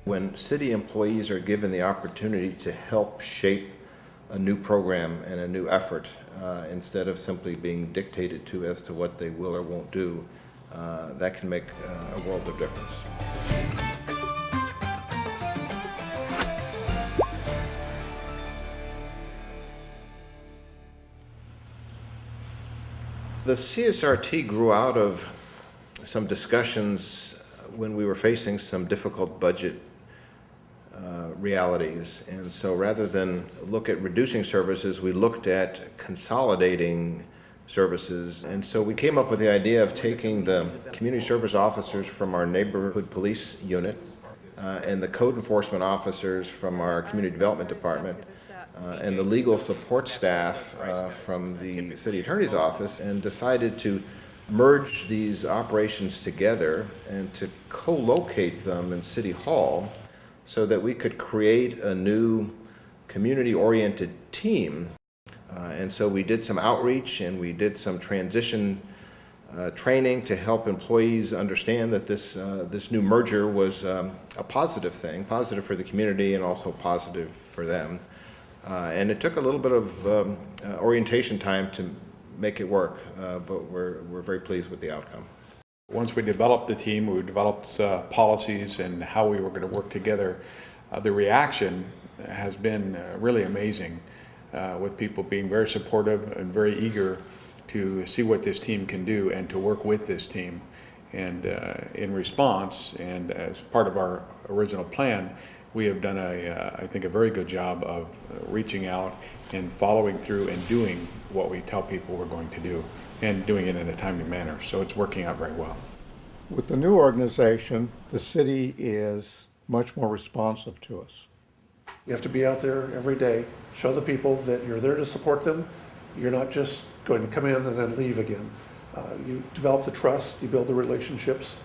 When city employees are given the opportunity to help shape a new program and a new effort, instead of simply being dictated to as to what they will or won't do, that can make a world of difference. The CSRT grew out of some discussions when we were facing some difficult budget realities. And so rather than look at reducing services, we looked at consolidating services. And so we came up with the idea of taking the community service officers from our neighborhood police unit and the code enforcement officers from our community development department and the legal support staff from the city attorney's office, and decided to merge these operations together and to co-locate them in City Hall so that we could create a new community-oriented team. And so we did some outreach and we did some transition training to help employees understand that this new merger was a positive thing, positive for the community and also positive for them. And it took a little bit of orientation time to make it work, but we're very pleased with the outcome. Once we developed the team, we developed policies and how we were going to work together. The reaction has been really amazing, with people being very supportive and very eager to see what this team can do and to work with this team. And in response, and as part of our original plan, we have done I think a very good job of reaching out and following through and doing what we tell people we're going to do, and doing it in a timely manner. So it's working out very well. With the new organization, the city is much more responsive to us. You have to be out there every day, show the people that you're there to support them. You're not just going to come in and then leave again. You develop the trust, you build the relationships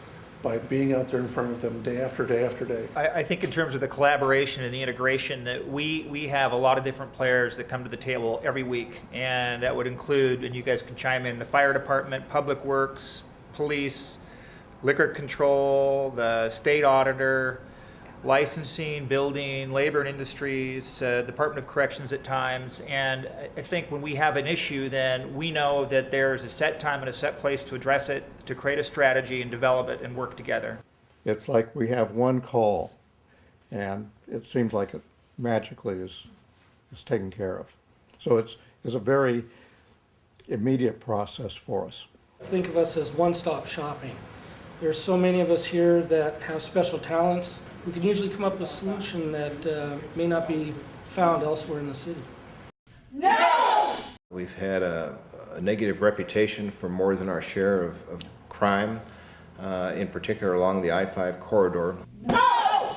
by being out there in front of them day after day after day. I think in terms of the collaboration and the integration, that we have a lot of different players that come to the table every week, and that would include, and you guys can chime in, the fire department, public works, police, liquor control, the state auditor, licensing, building, labor and industries, Department of Corrections at times. And I think when we have an issue, then we know that there's a set time and a set place to address it, to create a strategy and develop it and work together. It's like we have one call, and it seems like it magically is taken care of. So it's a very immediate process for us. Think of us as one-stop shopping. There's so many of us here that have special talents. We can usually come up with a solution that may not be found elsewhere in the city. No! We've had a negative reputation for more than our share of crime, in particular along the I-5 corridor. No!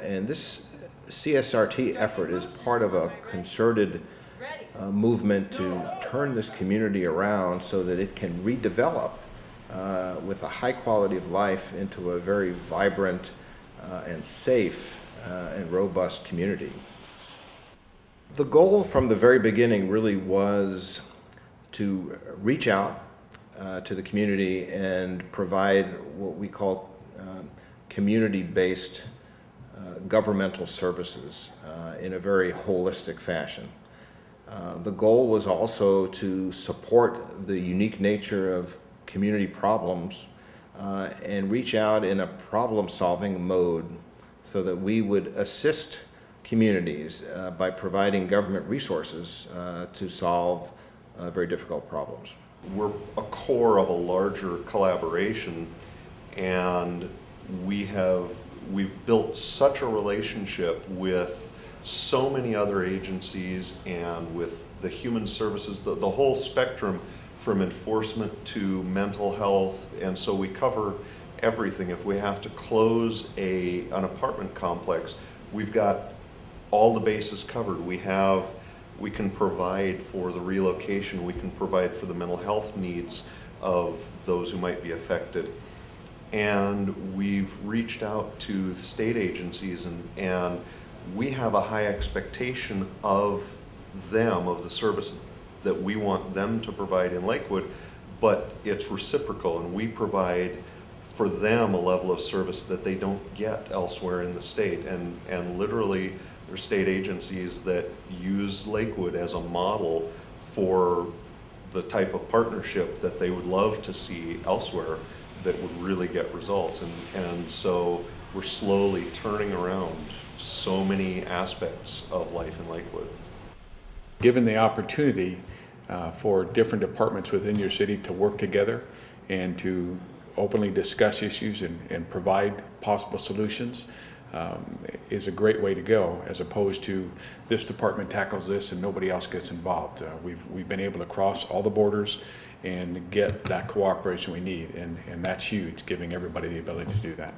And this CSRT effort is part of a concerted movement to turn this community around so that it can redevelop with a high quality of life into a very vibrant and safe and robust community. The goal from the very beginning really was to reach out to the community and provide what we call community-based governmental services in a very holistic fashion. The goal was also to support the unique nature of community problems and reach out in a problem-solving mode so that we would assist communities by providing government resources to solve very difficult problems. We're a core of a larger collaboration, and we've built such a relationship with so many other agencies and with the human services, the whole spectrum from enforcement to mental health, and so we cover everything. If we have to close an apartment complex, we've got all the bases covered. We can provide for the relocation, we can provide for the mental health needs of those who might be affected. And we've reached out to state agencies, and we have a high expectation of them, of the service that we want them to provide in Lakewood, but it's reciprocal, and we provide for them a level of service that they don't get elsewhere in the state. And literally, there are state agencies that use Lakewood as a model for the type of partnership that they would love to see elsewhere that would really get results. And so we're slowly turning around so many aspects of life in Lakewood. Given the opportunity for different departments within your city to work together and to openly discuss issues and provide possible solutions, is a great way to go, as opposed to this department tackles this and nobody else gets involved. We've been able to cross all the borders and get that cooperation we need, and that's huge, giving everybody the ability to do that.